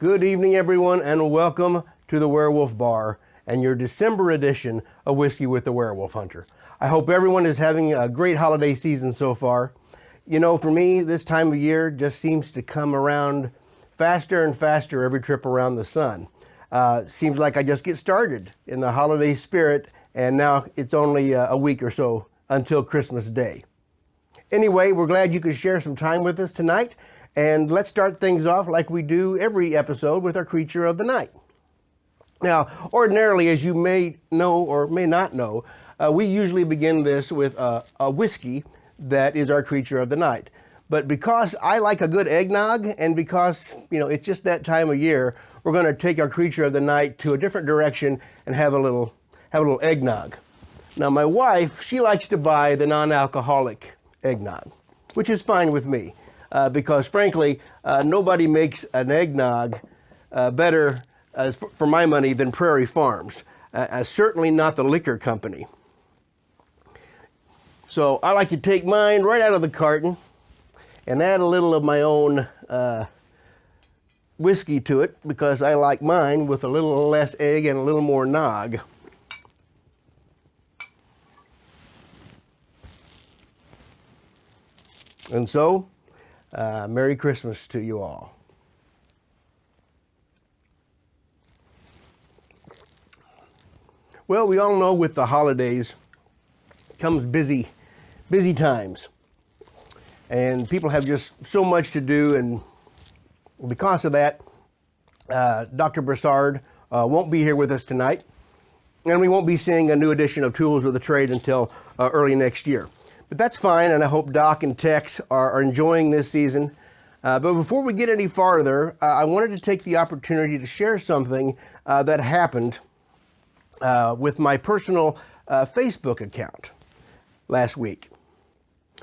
Good evening, everyone, and welcome to the Werewolf Bar and your December edition of Whiskey with the Werewolf Hunter. I hope everyone is having a great holiday season so far. You know, for me, this time of year just seems to come around faster and faster every trip around the sun. Seems like I just get started in the holiday spirit, and now it's only a week or so until Christmas Day. Anyway, we're glad you could share some time with us tonight. And let's start things off like we do every episode with our creature of the night. Now, ordinarily, as you may know or may not know, we usually begin this with a whiskey that is our creature of the night. But because I like a good eggnog, and because, you know, it's just that time of year, we're going to take our creature of the night to a different direction and have a little eggnog. Now, my wife, she likes to buy the non-alcoholic eggnog, which is fine with me. Because frankly, nobody makes an eggnog better, for my money, than Prairie Farms. Certainly not the liquor company. So I like to take mine right out of the carton and add a little of my own whiskey to it, because I like mine with a little less egg and a little more nog. And so, Merry Christmas to you all. Well, we all know with the holidays comes busy times. And people have just so much to do, and because of that, Dr. Broussard won't be here with us tonight, and we won't be seeing a new edition of Tools of the Trade until early next year. But that's fine, and I hope Doc and Tex are enjoying this season. But before we get any farther, I wanted to take the opportunity to share something that happened with my personal Facebook account last week.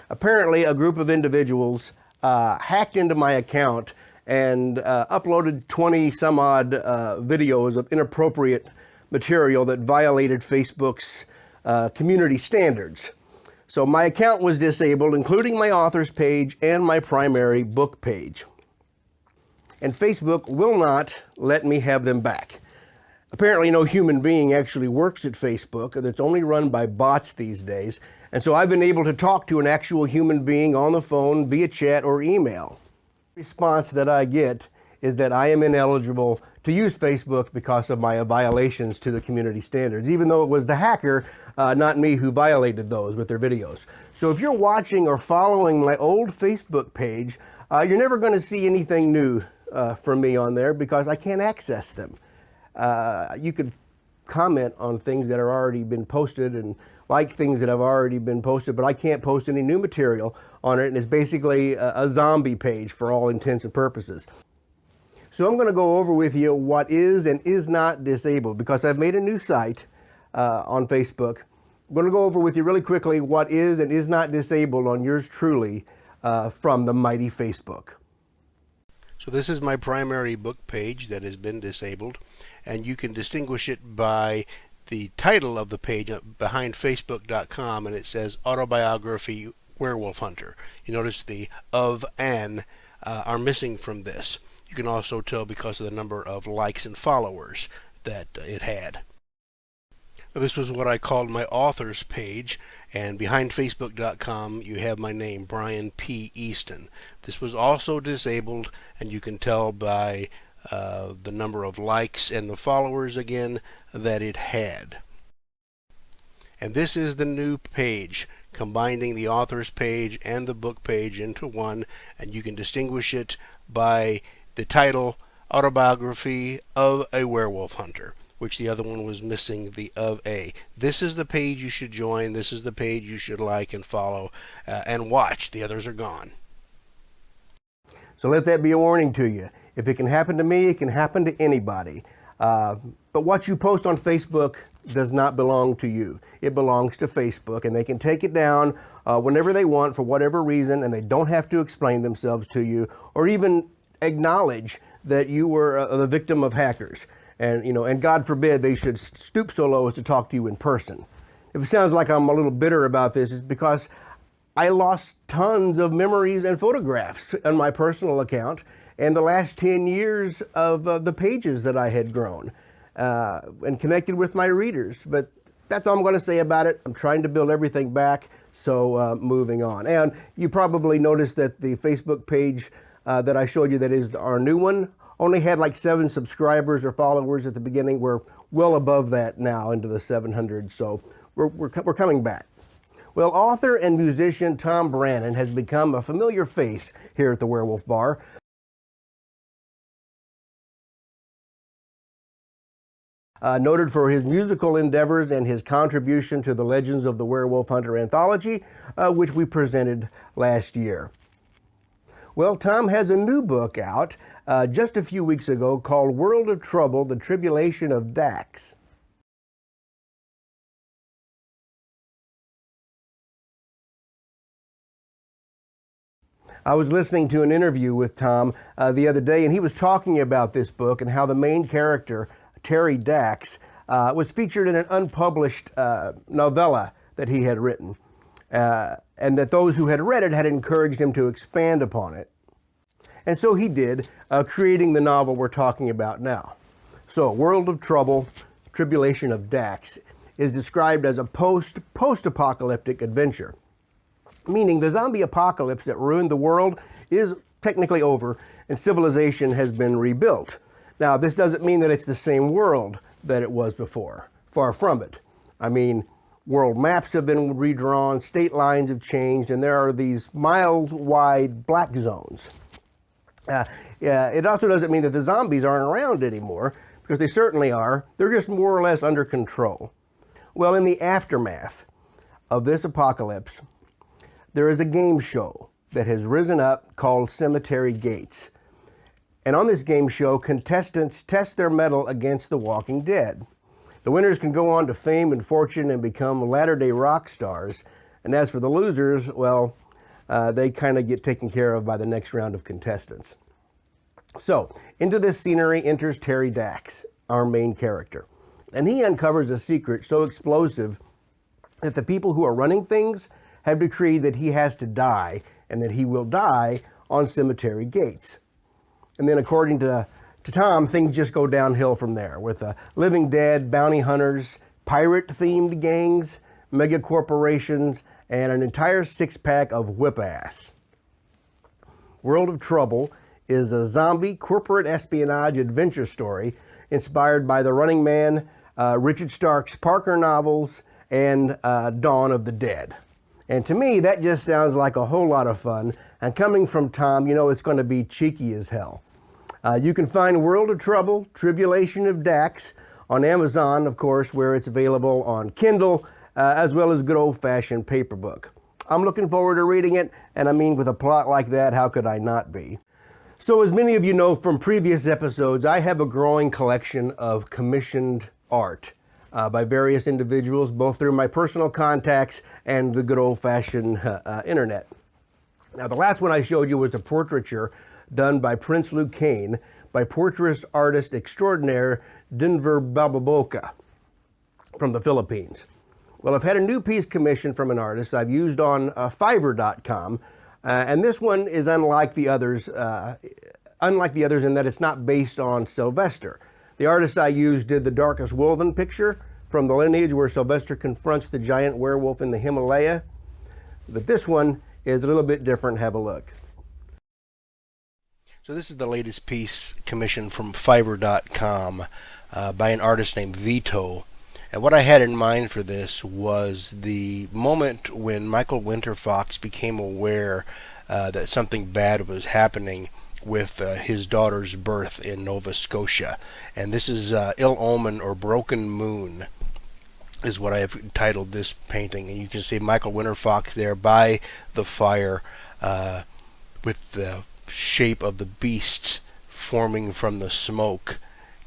Apparently, a group of individuals hacked into my account and uploaded 20 some odd videos of inappropriate material that violated Facebook's community standards. So my account was disabled, including my author's page and my primary book page. And Facebook will not let me have them back. Apparently no human being actually works at Facebook. It's only run by bots these days. And so I've been able to talk to an actual human being on the phone, via chat or email. The response that I get is that I am ineligible to use Facebook because of my violations to the community standards, even though it was the hacker, not me, who violated those with their videos. So if you're watching or following my old Facebook page, you're never going to see anything new from me on there because I can't access them. You could comment on things that are already been posted and like things that have already been posted, but I can't post any new material on it, and it's basically a zombie page for all intents and purposes. So I'm going to go over with you what is and is not disabled, because I've made a new site on Facebook. I'm going to go over with you really quickly what is and is not disabled on yours truly from the mighty Facebook. So this is my primary book page that has been disabled, and you can distinguish it by the title of the page behind Facebook.com, and it says Autobiography Werewolf Hunter. You notice the of and are missing from this. You can also tell because of the number of likes and followers that it had. This was what I called my author's page, and behind Facebook.com you have my name, Brian P. Easton. This was also disabled, and you can tell by the number of likes and the followers again that it had. And this is the new page combining the author's page and the book page into one, and you can distinguish it by the title, Autobiography of a Werewolf Hunter, which the other one was missing the of a. This is the page you should join. This is the page you should like and follow and watch. The others are gone. So let that be a warning to you. If it can happen to me, it can happen to anybody. But what you post on Facebook does not belong to you. It belongs to Facebook, and they can take it down whenever they want for whatever reason, and they don't have to explain themselves to you or even acknowledge that you were the victim of hackers. And, and God forbid they should stoop so low as to talk to you in person. If it sounds like I'm a little bitter about this, it's because I lost tons of memories and photographs on my personal account and the last 10 years of the pages that I had grown and connected with my readers. But that's all I'm going to say about it. I'm trying to build everything back, so moving on. And you probably noticed that the Facebook page that I showed you, that is our new one, only had like 7 subscribers or followers at the beginning. We're well above that now, into the 700, so we're coming back. Well, author and musician Thom Brannan has become a familiar face here at the Werewolf Bar. Noted for his musical endeavors and his contribution to the Legends of the Werewolf Hunter anthology, which we presented last year. Well, Thom has a new book out just a few weeks ago called World of Trouble, The Tribulation of Dax. I was listening to an interview with Thom the other day, and he was talking about this book and how the main character, Terry Dax, was featured in an unpublished novella that he had written, and that those who had read it had encouraged him to expand upon it. And so he did, creating the novel we're talking about now. So, World of Trouble, Tribulation of Dax is described as a post-apocalyptic adventure, meaning the zombie apocalypse that ruined the world is technically over and civilization has been rebuilt. Now, this doesn't mean that it's the same world that it was before. Far from it. I mean, world maps have been redrawn, state lines have changed, and there are these mile-wide black zones. It also doesn't mean that the zombies aren't around anymore, because they certainly are. They're just more or less under control. Well, in the aftermath of this apocalypse, there is a game show that has risen up called Cemetery Gates. And on this game show, contestants test their mettle against the Walking Dead. The winners can go on to fame and fortune and become latter-day rock stars. And as for the losers, well, they kind of get taken care of by the next round of contestants. So, into this scenery enters Terry Dax, our main character. And he uncovers a secret so explosive that the people who are running things have decreed that he has to die, and that he will die on Cemetery Gates. And then according to Thom, things just go downhill from there, with living dead, bounty hunters, pirate-themed gangs, mega corporations, and an entire six-pack of whip-ass. World of Trouble is a zombie corporate espionage adventure story inspired by the Running Man, Richard Stark's Parker novels, and Dawn of the Dead. And to me, that just sounds like a whole lot of fun. And coming from Thom, you know it's going to be cheeky as hell. You can find World of Trouble, Tribulation of Dax on Amazon, of course, where it's available on Kindle, as well as good old-fashioned paper book. I'm looking forward to reading it, and I mean, with a plot like that, how could I not be? So as many of you know from previous episodes, I have a growing collection of commissioned art by various individuals, both through my personal contacts and the good old-fashioned internet. Now, the last one I showed you was a portraiture done by Prince Luke Kane by portrait artist extraordinaire Denver Bababoca from the Philippines. Well, I've had a new piece commissioned from an artist I've used on Fiverr.com, and this one is unlike the others in that it's not based on Sylvester. The artist I used did the Darkest Woven picture from the lineage where Sylvester confronts the giant werewolf in the Himalaya. But this one is a little bit different. Have a look. So this is the latest piece commissioned from Fiverr.com by an artist named Vito. And what I had in mind for this was the moment when Michael Winterfox became aware that something bad was happening with his daughter's birth in Nova Scotia. And this is Ill Omen or Broken Moon is what I have titled this painting. And you can see Michael Winterfox there by the fire with the shape of the beast forming from the smoke,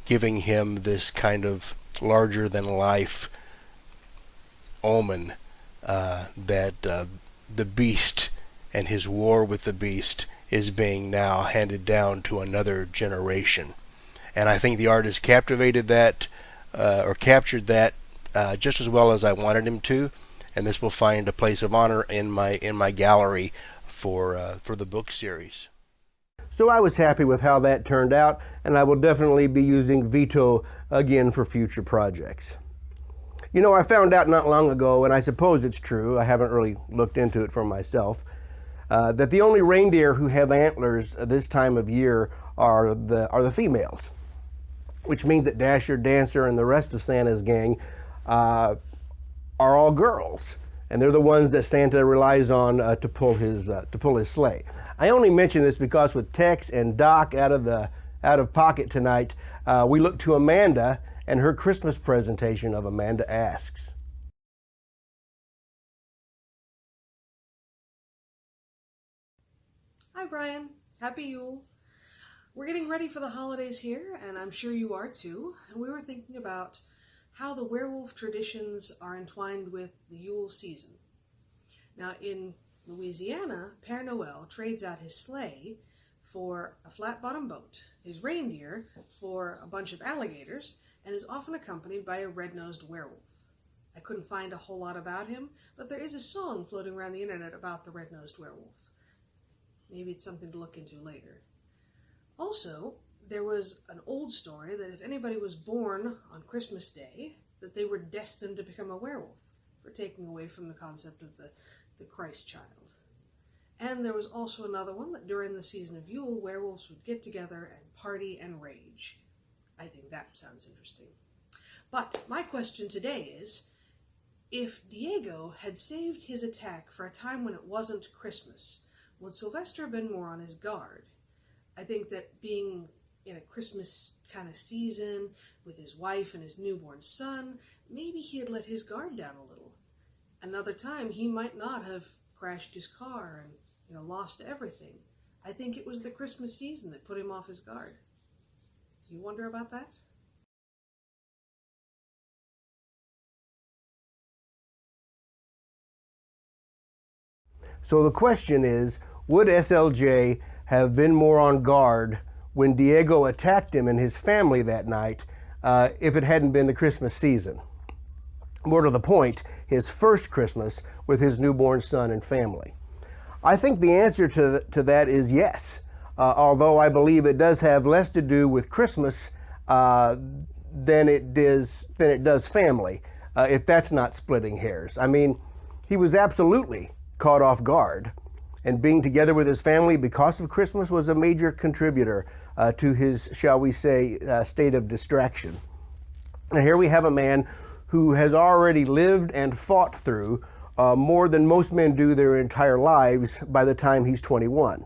giving him this kind of larger than life omen that the beast and his war with the beast is being now handed down to another generation. And I think the artist captivated that or captured that just as well as I wanted him to, and this will find a place of honor in my gallery for the book series. So I was happy with how that turned out, and I will definitely be using Vito again for future projects. You know, I found out not long ago, and I suppose it's true, I haven't really looked into it for myself, that the only reindeer who have antlers this time of year are the females, which means that Dasher, Dancer, and the rest of Santa's gang are all girls, and they're the ones that Santa relies on to pull his sleigh. I only mention this because with Tex and Doc out of pocket tonight, we look to Amanda and her Christmas presentation of Amanda Asks. Hi Brian, happy Yule. We're getting ready for the holidays here, and I'm sure you are too. And we were thinking about how the werewolf traditions are entwined with the Yule season. Now in Louisiana, Père Noel trades out his sleigh for a flat-bottom boat, his reindeer for a bunch of alligators, and is often accompanied by a red-nosed werewolf. I couldn't find a whole lot about him, but there is a song floating around the internet about the red-nosed werewolf. Maybe it's something to look into later. Also, there was an old story that if anybody was born on Christmas Day, that they were destined to become a werewolf, for taking away from the concept of the Christ child. And there was also another one that during the season of Yule, werewolves would get together and party and rage. I think that sounds interesting. But my question today is, if Diego had saved his attack for a time when it wasn't Christmas, would Sylvester have been more on his guard? I think that being in a Christmas kind of season with his wife and his newborn son, maybe he had let his guard down a little. Another time, he might not have crashed his car and lost everything. I think it was the Christmas season that put him off his guard. Do you wonder about that? So the question is, would SLJ have been more on guard when Diego attacked him and his family that night if it hadn't been the Christmas season? More to the point, his first Christmas with his newborn son and family. I think the answer to that is yes, although I believe it does have less to do with Christmas than it does family, if that's not splitting hairs. I mean, he was absolutely caught off guard, and being together with his family because of Christmas was a major contributor to his, shall we say, state of distraction. And here we have a man who has already lived and fought through more than most men do their entire lives by the time he's 21.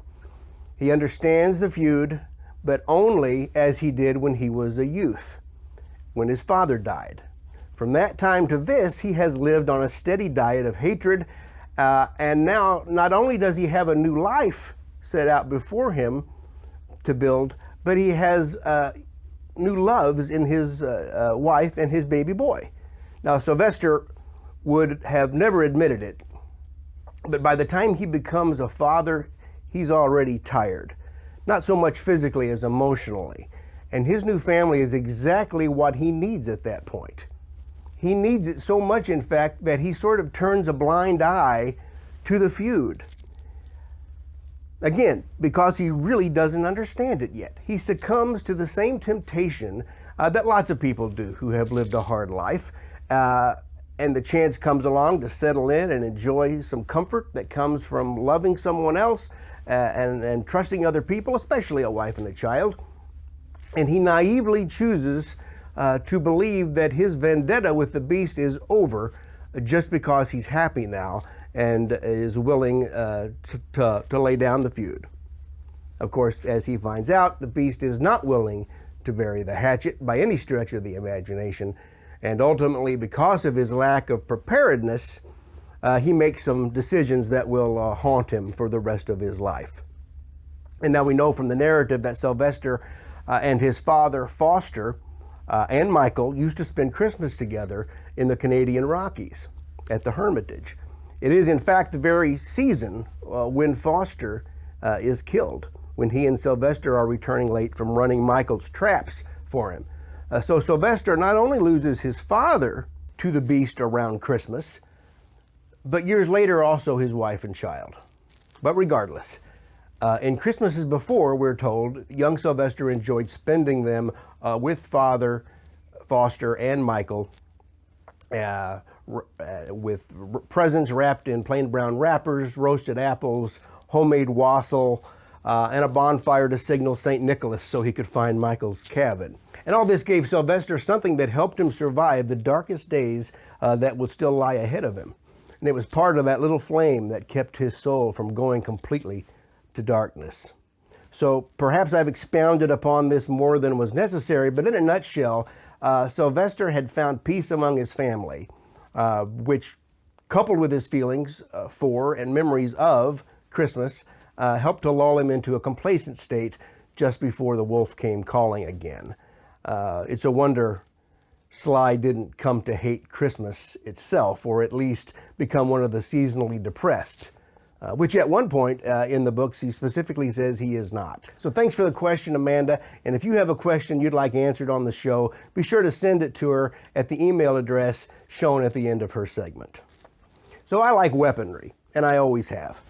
He understands the feud, but only as he did when he was a youth, when his father died. From that time to this, he has lived on a steady diet of hatred, and now not only does he have a new life set out before him to build, but he has new loves in his wife and his baby boy. Now, Sylvester would have never admitted it, but by the time he becomes a father, he's already tired, not so much physically as emotionally. And his new family is exactly what he needs at that point. He needs it so much, in fact, that he sort of turns a blind eye to the feud. Again, because he really doesn't understand it yet. He succumbs to the same temptation that lots of people do who have lived a hard life. And the chance comes along to settle in and enjoy some comfort that comes from loving someone else and trusting other people, especially a wife and a child. And he naively chooses to believe that his vendetta with the beast is over just because he's happy now and is willing to lay down the feud. Of course, as he finds out, the beast is not willing to bury the hatchet by any stretch of the imagination, and ultimately, because of his lack of preparedness, he makes some decisions that will haunt him for the rest of his life. And now we know from the narrative that Sylvester and his father, Foster, and Michael used to spend Christmas together in the Canadian Rockies at the Hermitage. It is, in fact, the very season when Foster is killed, when he and Sylvester are returning late from running Michael's traps for him. So Sylvester not only loses his father to the beast around Christmas, but years later also his wife and child. But regardless, in Christmases before, we're told, young Sylvester enjoyed spending them with Father, Foster, and Michael, with presents wrapped in plain brown wrappers, roasted apples, homemade wassail, and a bonfire to signal St. Nicholas so he could find Michael's cabin. And all this gave Sylvester something that helped him survive the darkest days that would still lie ahead of him. And it was part of that little flame that kept his soul from going completely to darkness. So perhaps I've expounded upon this more than was necessary, but in a nutshell, Sylvester had found peace among his family, which, coupled with his feelings for and memories of Christmas, helped to lull him into a complacent state just before the wolf came calling again. It's a wonder Sly didn't come to hate Christmas itself, or at least become one of the seasonally depressed, which at one point in the books he specifically says he is not. So thanks for the question, Amanda. And if you have a question you'd like answered on the show, be sure to send it to her at the email address shown at the end of her segment. So I like weaponry, and I always have.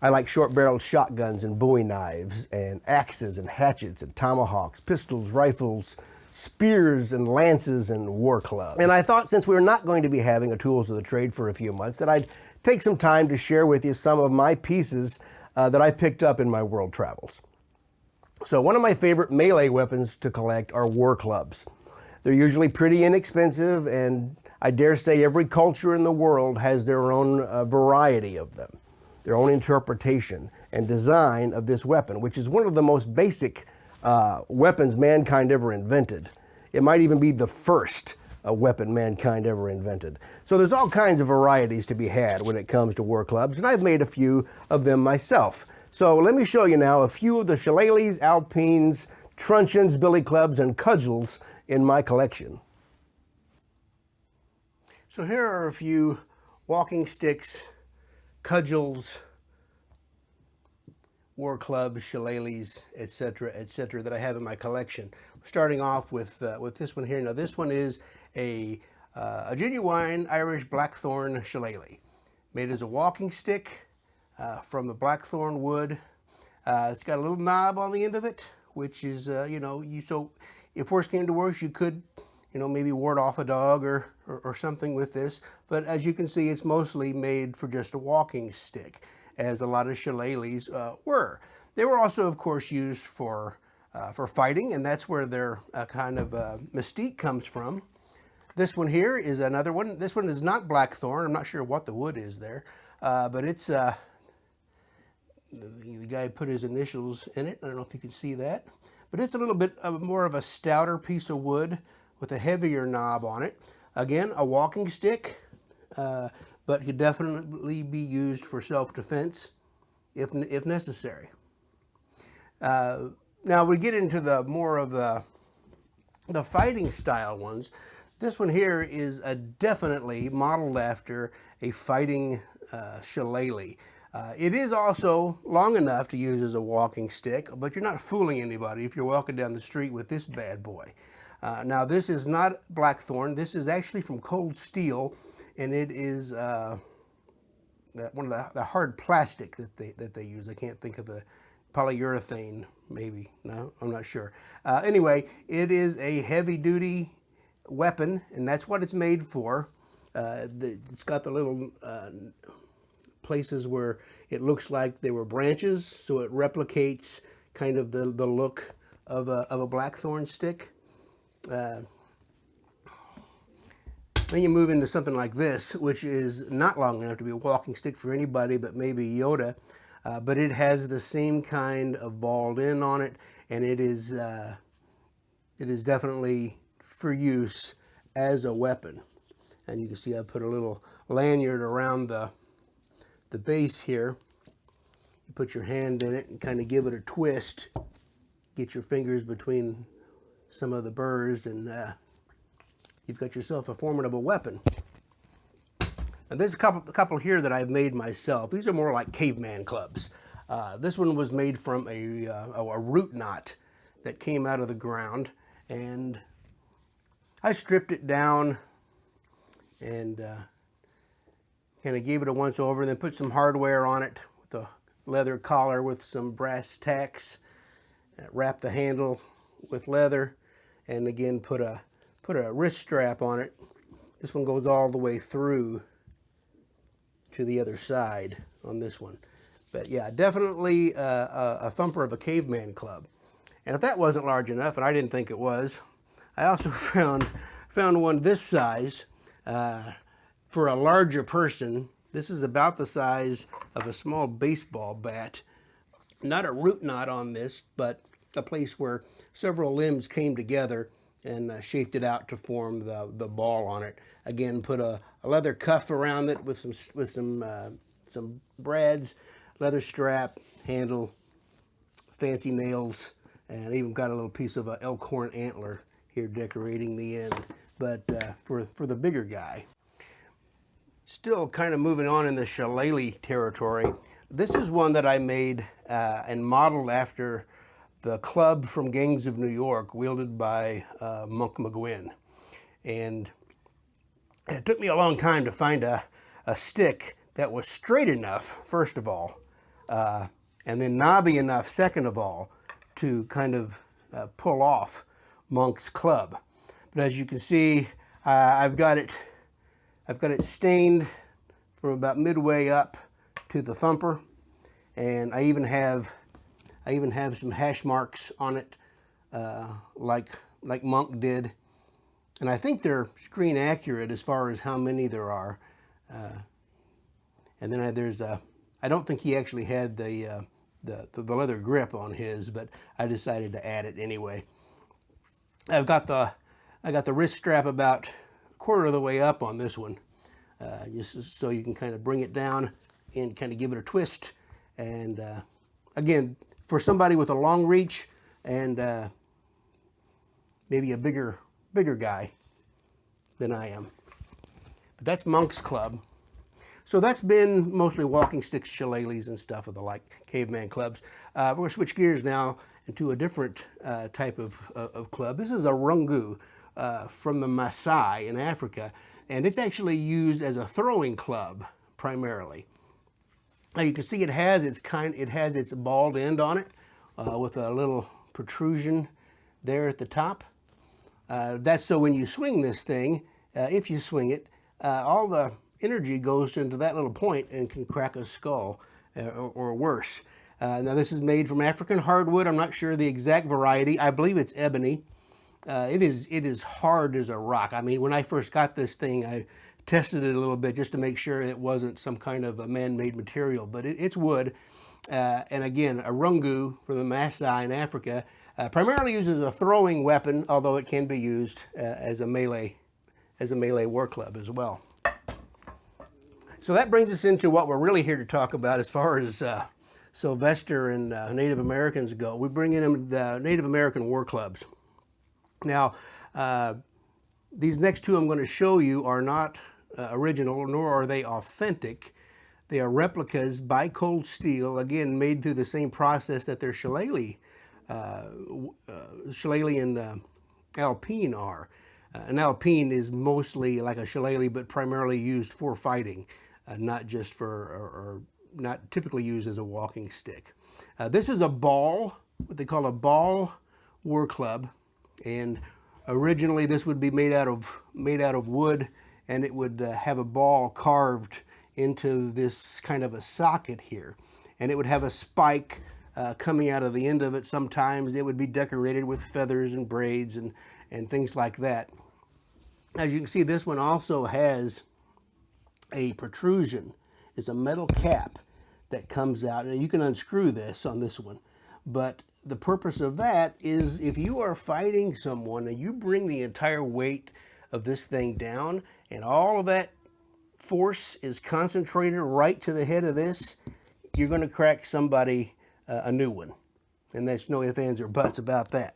I like short-barreled shotguns and bowie knives and axes and hatchets and tomahawks, pistols, rifles, spears and lances and war clubs. And I thought, since we were not going to be having a Tools of the Trade for a few months, that I'd take some time to share with you some of my pieces that I picked up in my world travels. So one of my favorite melee weapons to collect are war clubs. They're usually pretty inexpensive, and I dare say every culture in the world has their own variety of them, their own interpretation and design of this weapon, which is one of the most basic weapons mankind ever invented. It might even be the first weapon mankind ever invented. So there's all kinds of varieties to be had when it comes to war clubs, and I've made a few of them myself. So let me show you now a few of the shillelaghs, alpines, truncheons, billy clubs, and cudgels in my collection. So here are a few walking sticks, cudgels, war clubs, shillelaghs, etc., that I have in my collection. Starting off with this one here. Now this one is a genuine Irish blackthorn shillelagh, made as a walking stick from the blackthorn wood. It's got a little knob on the end of it, which is so if worse came to worse, you could maybe ward off a dog or something with this. But as you can see, it's mostly made for just a walking stick, as a lot of shillelaghs were. They were also, of course, used for fighting, and that's where their kind of mystique comes from. This one here is another one. This one is not blackthorn. I'm not sure what the wood is there, but it's the guy put his initials in it. I don't know if you can see that, but it's a little bit more of a stouter piece of wood with a heavier knob on it. Again, a walking stick, but could definitely be used for self-defense if necessary. Now we get into the more of the fighting style ones. This one here is definitely modeled after a fighting shillelagh. It is also long enough to use as a walking stick, but you're not fooling anybody if you're walking down the street with this bad boy. Now this is not blackthorn. This is actually from cold steel, and it is one of the hard plastic that they use. I can't think of a polyurethane, maybe. No, I'm not sure. Anyway, it is a heavy-duty weapon, and that's what it's made for. It's got the little places where it looks like they were branches, so it replicates kind of the look of a blackthorn stick. Then you move into something like this, which is not long enough to be a walking stick for anybody but maybe Yoda, but it has the same kind of balled end on it, and it is definitely for use as a weapon. And you can see I put a little lanyard around the base here. You put your hand in it and kind of give it a twist. Get your fingers between some of the burrs, and you've got yourself a formidable weapon. And there's a couple here that I've made myself. These are more like caveman clubs. This one was made from a root knot that came out of the ground, and I stripped it down and kind of gave it a once over, and then put some hardware on it with a leather collar with some brass tacks, wrap the handle with leather, and again put a wrist strap on it. This one goes all the way through to the other side on this one. But yeah, definitely a thumper of a caveman club. And if that wasn't large enough, and I didn't think it was, I also found one this size for a larger person. This is about the size of a small baseball bat. Not a root knot on this, but a place where several limbs came together and shaped it out to form the ball on it. Again, put a leather cuff around it with some brads, leather strap, handle, fancy nails, and even got a little piece of an elk horn antler here decorating the end. But for the bigger guy. Still kind of moving on in the shillelagh territory. This is one that I made and modeled after the club from Gangs of New York, wielded by Monk McGuinn. And it took me a long time to find a stick that was straight enough, first of all, and then knobby enough, second of all, to kind of pull off Monk's club. But as you can see, I've got it stained from about midway up to the thumper, and I even have some hash marks on it, like Monk did, and I think they're screen accurate as far as how many there are. And then I don't think he actually had the leather grip on his, but I decided to add it anyway. I got the wrist strap about a quarter of the way up on this one, just so you can kind of bring it down and kind of give it a twist. And again, for somebody with a long reach and maybe a bigger guy than I am. But that's Monk's club. So that's been mostly walking sticks, shillelaghs, and stuff of the like, caveman clubs. We're going to switch gears now into a different type of club. This is a rungu from the Maasai in Africa, and it's actually used as a throwing club primarily. Now you can see it has its balled end on it with a little protrusion there at the top. That's so when you swing this thing, if you swing it, all the energy goes into that little point and can crack a skull or worse. Now this is made from African hardwood. I'm not sure the exact variety. I believe it's ebony. It is hard as a rock. I mean, when I first got this thing, I tested it a little bit just to make sure it wasn't some kind of a man-made material, but it's wood. And again, a rungu from the Maasai in Africa, primarily used as a throwing weapon, although it can be used as a melee war club as well. So that brings us into what we're really here to talk about as far as Sylvester and Native Americans go. We bring in the Native American war clubs. Now, these next two I'm going to show you are not original, nor are they authentic. They are replicas by cold steel, again, made through the same process that their shillelagh and alpine are. An alpine is mostly like a shillelagh, but primarily used for fighting, not just for, or not typically used as a walking stick. This is a ball, what they call a ball war club, and originally this would be made out of wood, and it would have a ball carved into this kind of a socket here, and it would have a spike coming out of the end of it. Sometimes it would be decorated with feathers and braids and things like that. As you can see, this one also has a protrusion. It's a metal cap that comes out, and you can unscrew this on this one. But the purpose of that is if you are fighting someone and you bring the entire weight of this thing down and all of that force is concentrated right to the head of this, you're going to crack somebody a new one. And there's no ifs, ands, or buts about that.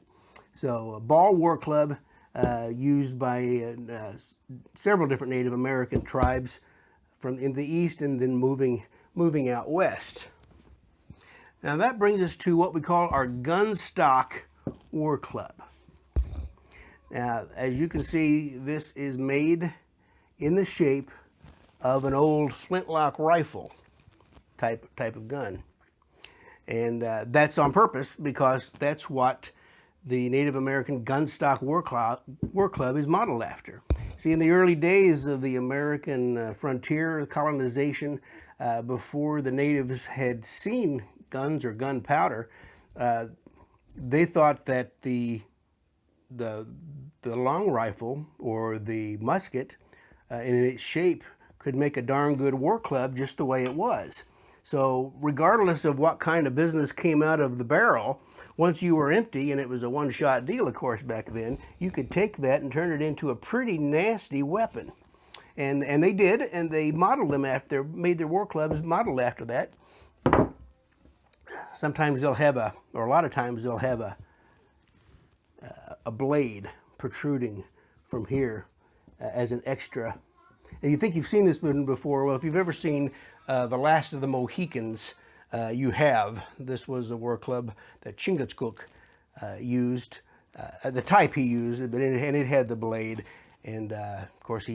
So a ball war club used by several different Native American tribes from in the east and then moving out west. Now that brings us to what we call our gun stock war club. Now, as you can see, this is made in the shape of an old flintlock rifle type of gun. And that's on purpose because that's what the Native American gun stock war club is modeled after. See, in the early days of the American frontier colonization, before the natives had seen guns or gunpowder, they thought that the long rifle or the musket in its shape could make a darn good war club just the way it was. So regardless of what kind of business came out of the barrel, once you were empty, and it was a one-shot deal, of course, back then, you could take that and turn it into a pretty nasty weapon. And they did, and they modeled them after, made their war clubs modeled after that. Sometimes they'll have or a lot of times they'll have a blade protruding from here as an extra. And you think you've seen this one before. Well, if you've ever seen The Last of the Mohicans, you have. This was a war club that Chingachgook used, the type he used, but it had the blade. And of course,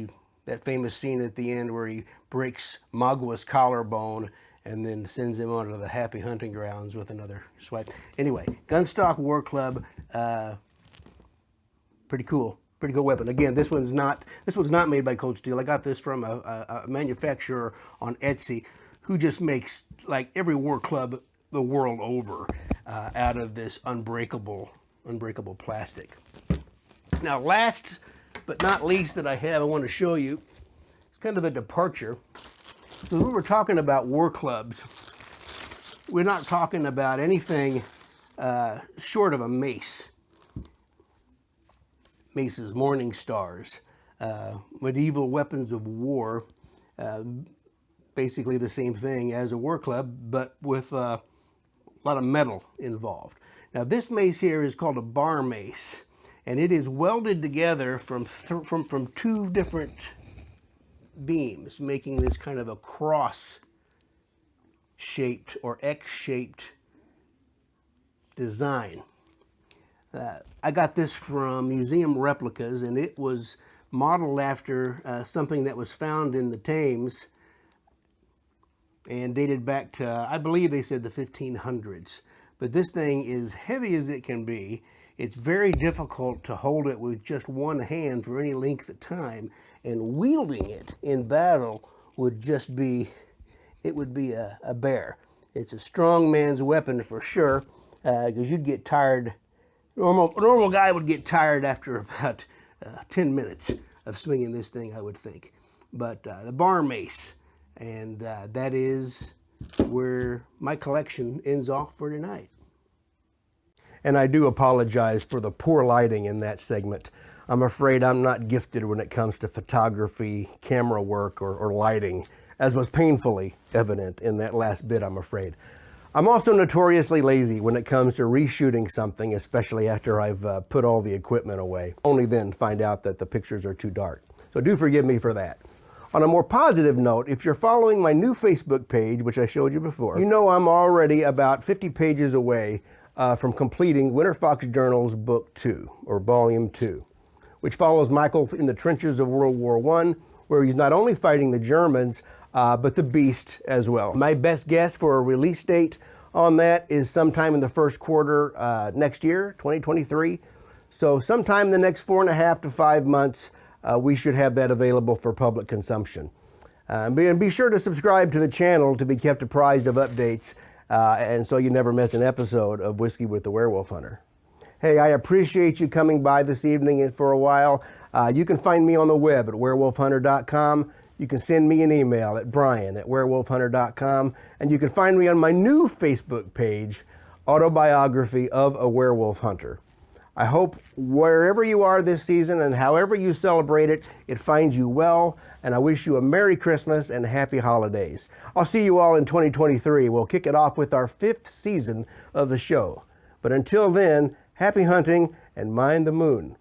that famous scene at the end where he breaks Magua's collarbone and then sends him onto the happy hunting grounds with another swipe. Anyway, gunstock war club, pretty cool weapon. Again, this one's not made by Cold Steel. I got this from a manufacturer on Etsy who just makes like every war club the world over out of this unbreakable plastic. Now, last but not least that I want to show you, it's kind of a departure. So when we're talking about war clubs, we're not talking about anything short of a mace. Maces, morning stars, medieval weapons of war, basically the same thing as a war club, but with a lot of metal involved. Now this mace here is called a bar mace, and it is welded together from two different beams, making this kind of a cross-shaped or X-shaped design. I got this from Museum Replicas, and it was modeled after something that was found in the Thames and dated back to, I believe they said the 1500s. But this thing is heavy as it can be. It's very difficult to hold it with just one hand for any length of time, and wielding it in battle would just be, it would be a bear. It's a strong man's weapon for sure, because you'd get tired. A normal guy would get tired after about 10 minutes of swinging this thing, I would think. But the bar mace, and that is where my collection ends off for tonight. And I do apologize for the poor lighting in that segment. I'm afraid I'm not gifted when it comes to photography, camera work, or lighting, as was painfully evident in that last bit, I'm afraid. I'm also notoriously lazy when it comes to reshooting something, especially after I've put all the equipment away. Only then find out that the pictures are too dark. So do forgive me for that. On a more positive note, if you're following my new Facebook page, which I showed you before, you know I'm already about 50 pages away from completing Winter Fox Journal's Book 2, or Volume 2, which follows Michael in the trenches of World War I, where he's not only fighting the Germans, but the Beast as well. My best guess for a release date on that is sometime in the first quarter next year, 2023. So sometime in the next 4.5 to 5 months, we should have that available for public consumption. And be sure to subscribe to the channel to be kept apprised of updates, and so you never miss an episode of Whiskey with the Werewolf Hunter. Hey, I appreciate you coming by this evening and for a while. You can find me on the web at werewolfhunter.com. You can send me an email at brian@werewolfhunter.com. And you can find me on my new Facebook page, Autobiography of a Werewolf Hunter. I hope wherever you are this season and however you celebrate it, it finds you well, and I wish you a Merry Christmas and Happy Holidays. I'll see you all in 2023. We'll kick it off with our 5th season of the show. But until then, happy hunting and mind the moon.